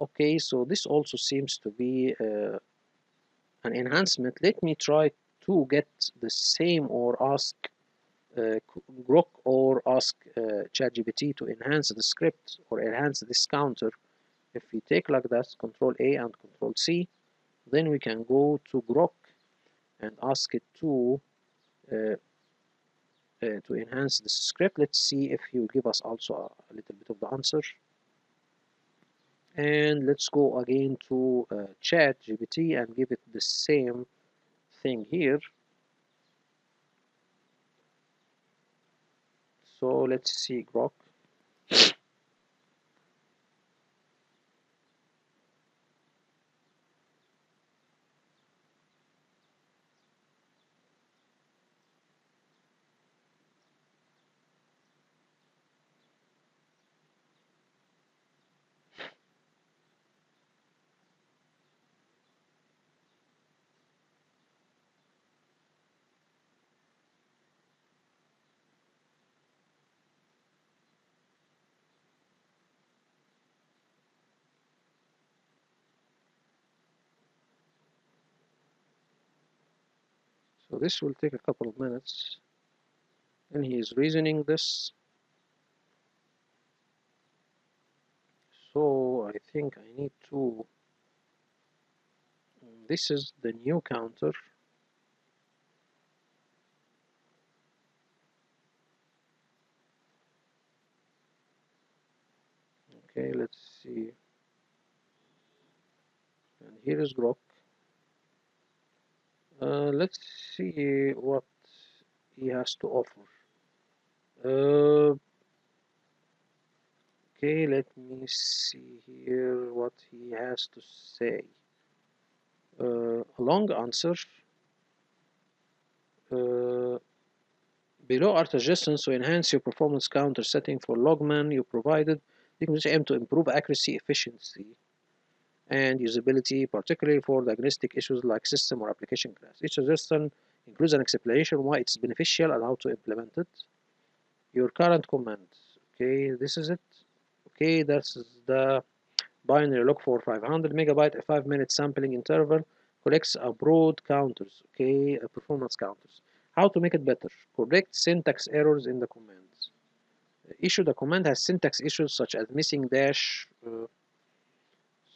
Okay, so this also seems to be an enhancement. Let me try to get the same or ask Grok or ask ChatGPT to enhance the script or enhance this counter. If we take like that, Control A and Control C, then we can go to Grok and ask it uh, to enhance the script. Let's see if he will give us also a little bit of the answer. And let's go again to ChatGPT and give it the same thing here. So let's see Grok. So this will take a couple of minutes, and he is reasoning this. So I think I need to, this is the new counter. Okay, let's see. And here is Grok. Let's see what he has to offer. Uh, okay, let me see here what he has to say. A long answer. Uh, Below are suggestions to enhance your performance counter setting for Logman you provided. You can aim to improve accuracy, efficiency, and usability, particularly for diagnostic issues like system or application crash. Each suggestion includes an explanation why it's beneficial and how to implement it. Your current command. Okay, this is it. Okay, that's the binary log for 500 megabyte, a 5-minute sampling interval, collects a broad counters, okay, performance counters. How to make it better? Correct syntax errors in the commands. Issue the command has syntax issues such as missing dash,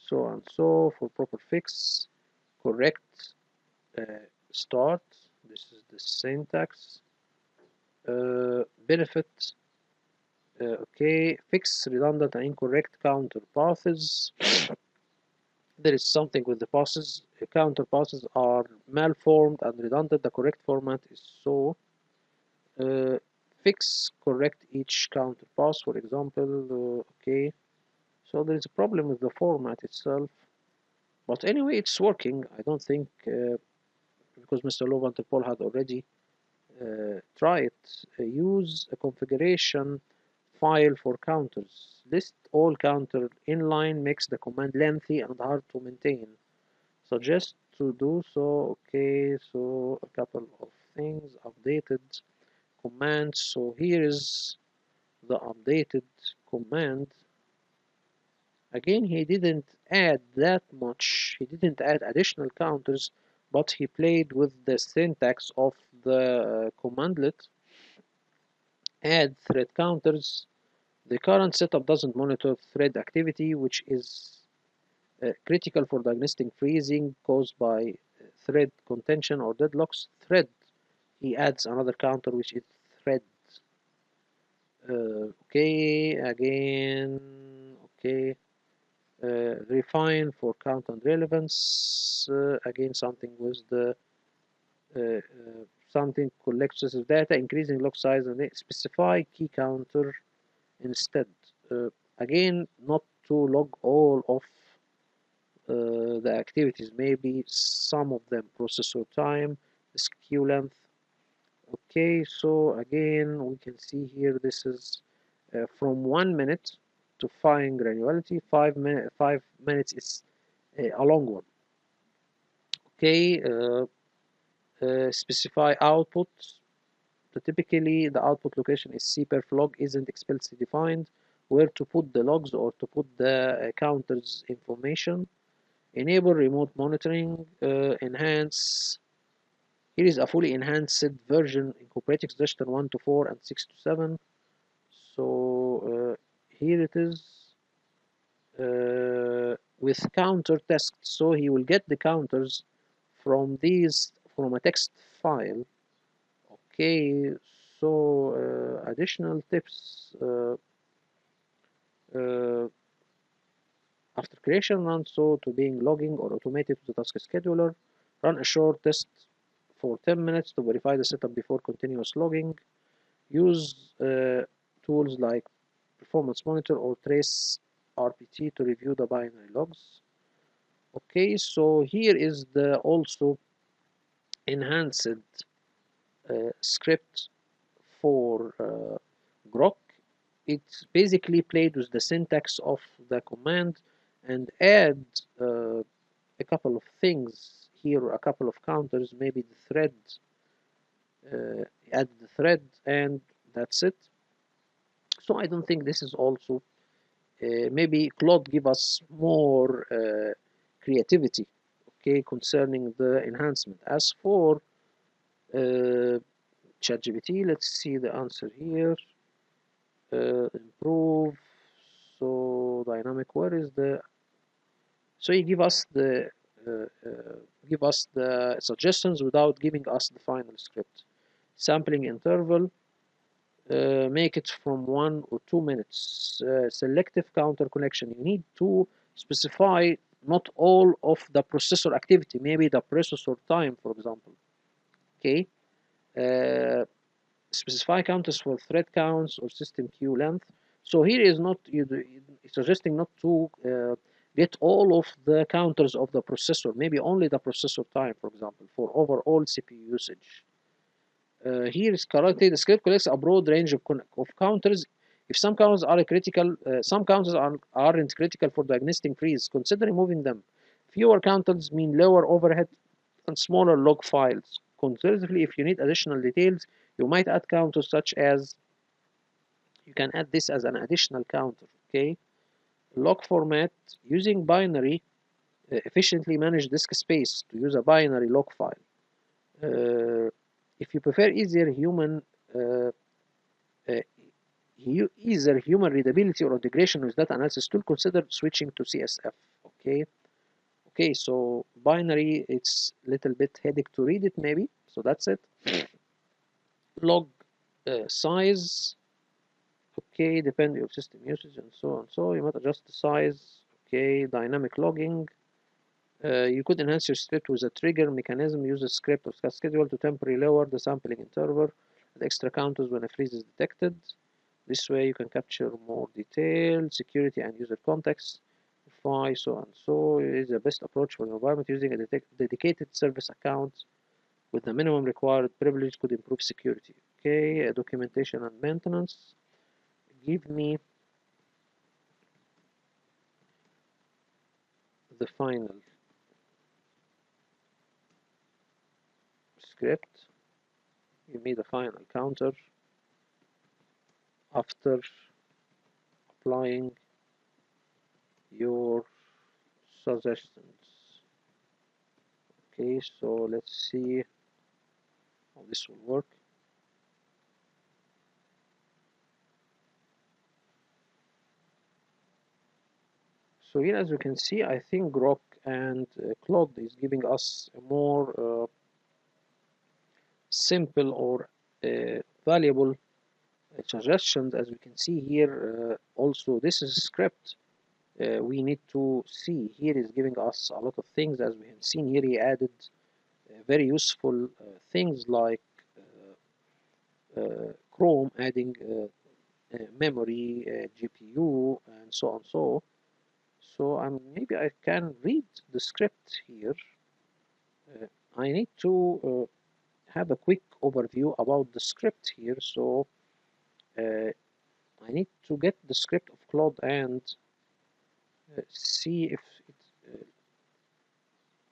so and so for proper fix. Correct start. This is the syntax. Benefit. Okay, fix redundant and incorrect counter paths. There is something with the passes. Counter passes are malformed and redundant. The correct format is so. Uh, Fix correct each counter pass, for example. Okay, so there is a problem with the format itself. But anyway, it's working. I don't think because Mr. Lowenthal had already tried, use a configuration file for counters. List all counter inline makes the command lengthy and hard to maintain. Suggest to do so. Okay, so a couple of things. Updated commands. So here is the updated command. Again, he didn't add that much. He didn't add additional counters, but he played with the syntax of the commandlet. Add thread counters. The current setup doesn't monitor thread activity, which is critical for diagnosing freezing caused by thread contention or deadlocks. Thread. He adds another counter, which is thread. Okay, again, okay. Refine for count and relevance. Again, something with the something collects this data, increasing log size, and specify key counter instead. Again, not to log all of the activities, maybe some of them, processor time, skew length. Okay, so again, we can see here this is from 1 minute to fine granularity. 5 minutes is a long one. Okay, specify output. So typically, the output location is cperf log isn't explicitly defined. Where to put the logs or to put the counters information. Enable remote monitoring. Enhance. Here is a fully enhanced version incorporating suggestion 1 to 4 and 6 to 7. So here it is with counter text. So he will get the counters from a text file. Okay, so additional tips. After creation, run so to being logging or automated to the task scheduler. Run a short test for 10 minutes to verify the setup before continuous logging. Use tools like Performance Monitor or Trace RPT to review the binary logs. Okay, so here is the also enhanced script for Grok. It's basically played with the syntax of the command and add a couple of things here, a couple of counters, maybe the thread, add the thread, and that's it. So I don't think this is also maybe Claude give us more creativity, okay, concerning the enhancement. As for ChatGPT, let's see the answer here. Improve. So dynamic. Where is the? So you give us the suggestions without giving us the final script. Sampling interval. Make it from 1 or 2 minutes. Selective counter connection. You need to specify not all of the processor activity, maybe the processor time, for example. Okay. Specify counters for thread counts or system queue length. So here is not suggesting not to get all of the counters of the processor, maybe only the processor time, for example, for overall CPU usage. Here is currently the script collects a broad range of counters. If some counters are critical, some counters aren't critical for diagnosing freeze. Consider removing them. Fewer counters mean lower overhead and smaller log files. Conversely, if you need additional details, you might add counters such as you can add this as an additional counter. Okay, log format using binary efficiently manage disk space to use a binary log file. If you prefer easier human either human readability or integration with data analysis tool, consider switching to CSF. Okay, so binary, it's a little bit headache to read it maybe, so that's it. Log size, okay, depending on system usage and so on. So you might adjust the size. Okay, dynamic logging. You could enhance your script with a trigger mechanism. Use a script or schedule to temporarily lower the sampling interval and extra counters when a freeze is detected. This way you can capture more detail, security, and user context. So and so is the best approach for the environment using a dedicated service account with the minimum required privilege could improve security. Okay, documentation and maintenance. Give me the final script. Give me the final counter after applying your suggestions. Okay, so let's see how this will work. So here, as you can see, I think Grok and Claude is giving us a more simple or valuable suggestions. As we can see here, also this is a script we need to see. Here is giving us a lot of things. As we have seen here, he added very useful things like Chrome, adding memory, GPU, and so on. So maybe I can read the script here. I need to have a quick overview about the script here. So I need to get the script of Claude and see if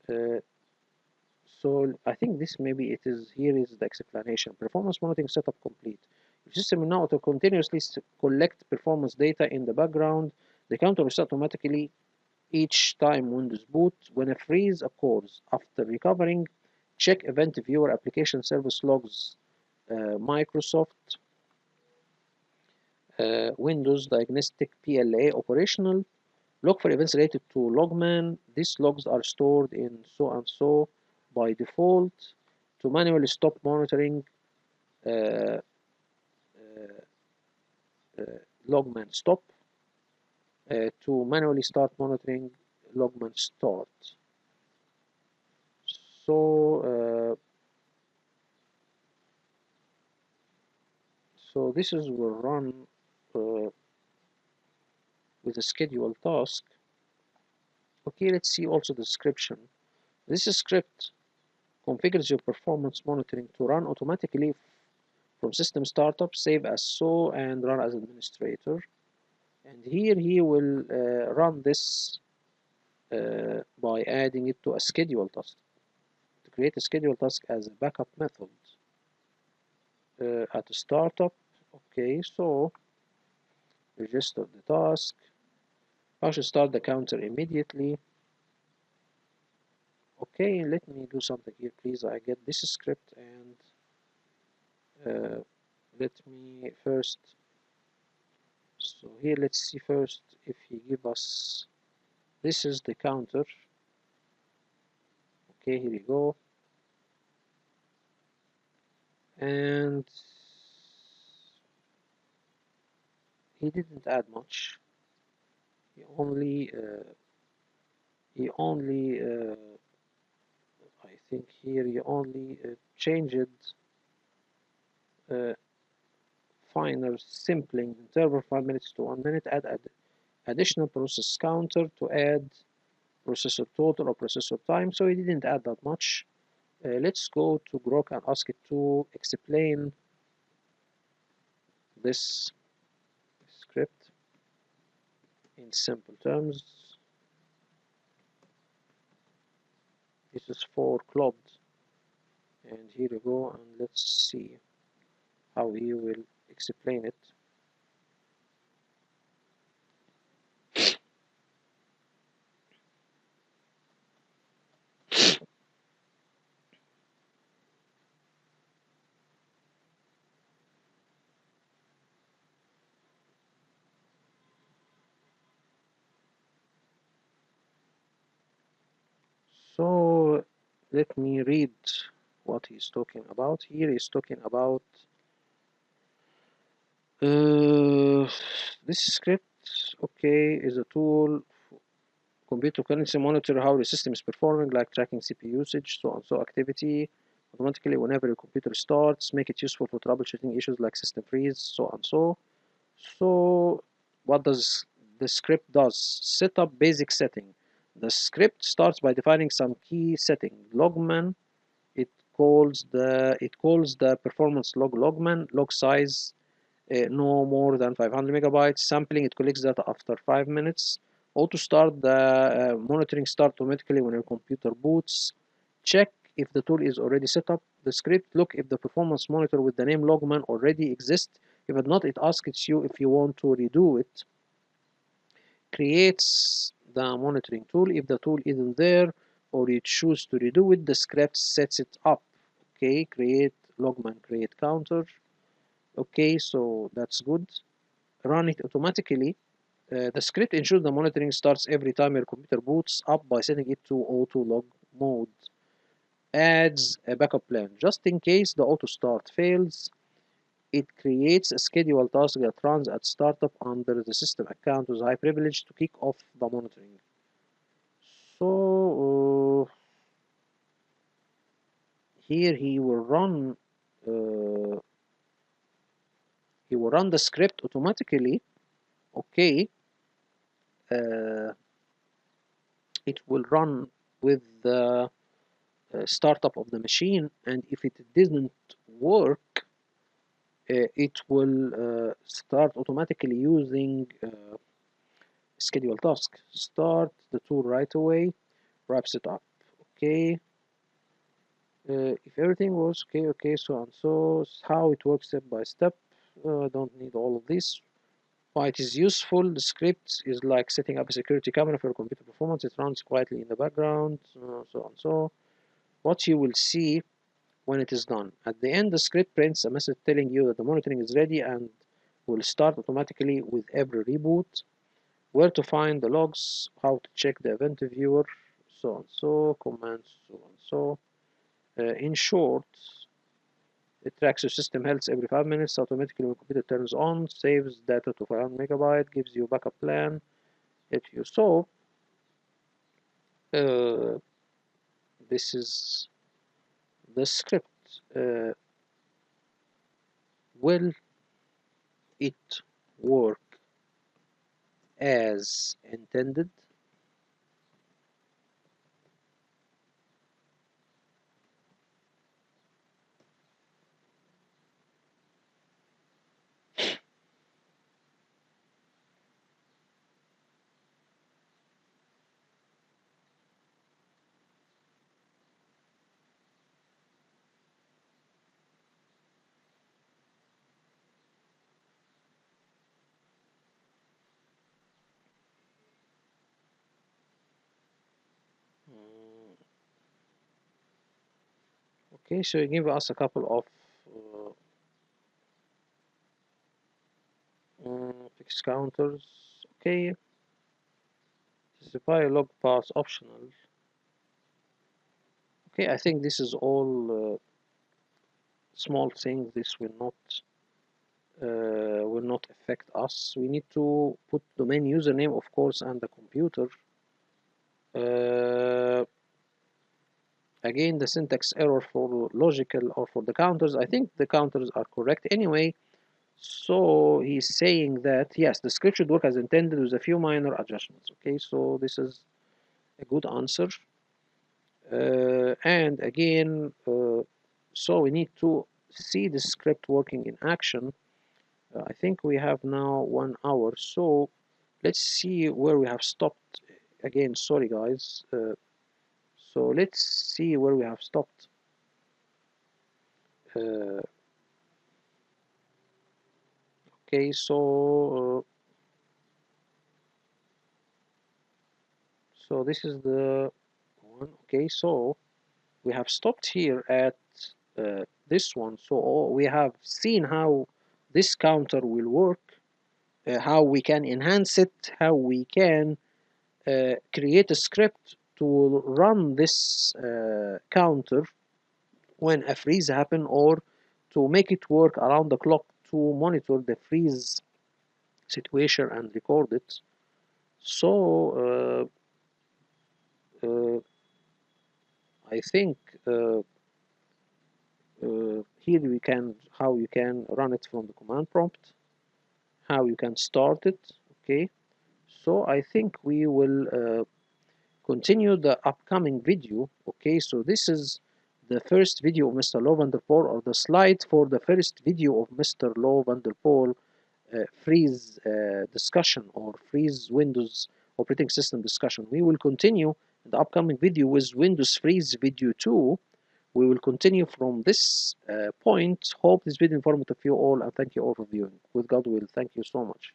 it. So I think this maybe it is here is the explanation. Performance monitoring setup complete. If system now to continuously collect performance data in the background, the counter will set automatically each time Windows boot. When a freeze occurs after recovering, check Event Viewer application service logs. Microsoft Windows Diagnostic PLA operational. Log for events related to Logman. These logs are stored in so and so by default. To manually stop monitoring, uh, Logman stop. To manually start monitoring, Logman start. So this is will run with a scheduled task. Okay, let's see also the description. This script configures your performance monitoring to run automatically from system startup, save as so, and run as administrator. And here he will run this by adding it to a schedule task. To create a schedule task as a backup method at startup. Okay, so register the task. I should start the counter immediately. Okay, let me do something here, please. I get this script and let me first. So here, let's see first if he give us. This is the counter. Okay, here we go. And he didn't add much. He only I think here he only changed finer sampling interval 5 minutes to 1 minute. Add additional process counter to add processor total or processor time. So he didn't add that much. Let's go to Grok and ask it to explain this script in simple terms. This is for Claude. And here we go, and let's see how he will explain it. So let me read what he's talking about. Here he's talking about this script, okay, is a tool computer currency monitor how the system is performing, like tracking CPU usage, so on so activity automatically whenever your computer starts, make it useful for troubleshooting issues like system freeze, so on so. So what does the script does? Set up basic setting. The script starts by defining some key setting. Logman, it calls the performance logman log size no more than 500 megabytes. Sampling, it collects data after 5 minutes. Auto start, the monitoring start automatically when your computer boots. Check if the tool is already set up. The script, look if the performance monitor with the name logman already exists. If it not, it asks you if you want to redo it. Creates the monitoring tool. If the tool isn't there or you choose to redo it, the script sets it up. Okay, create logman, create counter. Okay, so that's good. Run it automatically. The script ensures the monitoring starts every time your computer boots up by setting it to auto log mode. Adds a backup plan. Just in case the auto start fails, it creates a scheduled task that runs at startup under the system account with high privilege to kick off the monitoring. So here uh, he will run the script automatically. Okay, uh, it will run with the startup of the machine, and if it doesn't work, it will start automatically using schedule task. Start the tool right away, wraps it up. Okay. If everything was okay, so and so, how it works step by step. Don't need all of this. Why it is useful, the script is like setting up a security camera for computer performance. It runs quietly in the background, so and so. What you will see when it is done. At the end, the script prints a message telling you that the monitoring is ready and will start automatically with every reboot. Where to find the logs, how to check the event viewer, so and so, commands, so and so. In short, it tracks your system health every 5 minutes, automatically when the computer turns on, saves data to 500 megabyte, gives you a backup plan. If you saw, uh, this is the script. Will it work as intended? Okay, so you give us a couple of fixed counters. Okay, specify log path optional. Okay, I think this is all small things. This will not affect us. We need to put domain username, of course, and the computer. Again, the syntax error for logical or for the counters. I think the counters are correct anyway. So he's saying that yes, the script should work as intended with a few minor adjustments. Okay, so this is a good answer. And again, so we need to see the script working in action. I think we have now 1 hour, so let's see where we have stopped. Again, sorry guys. So let's see where we have stopped. Okay, so this is the one. Okay, so we have stopped here at this one. So we have seen how this counter will work, how we can enhance it, how we can create a script to run this counter when a freeze happen, or to make it work around the clock to monitor the freeze situation and record it. So I think here we can how you can run it from the command prompt, how you can start it. Okay, so I think we will continue the upcoming video. Okay, so this is the first video of Mr. Lo van der Pol, or the slide for the first video of Mr. Lo van der Pol freeze discussion, or freeze Windows operating system discussion. We will continue in the upcoming video with Windows Freeze video 2. We will continue from this point. Hope this video informative for you all, and thank you all for viewing. With God will, thank you so much.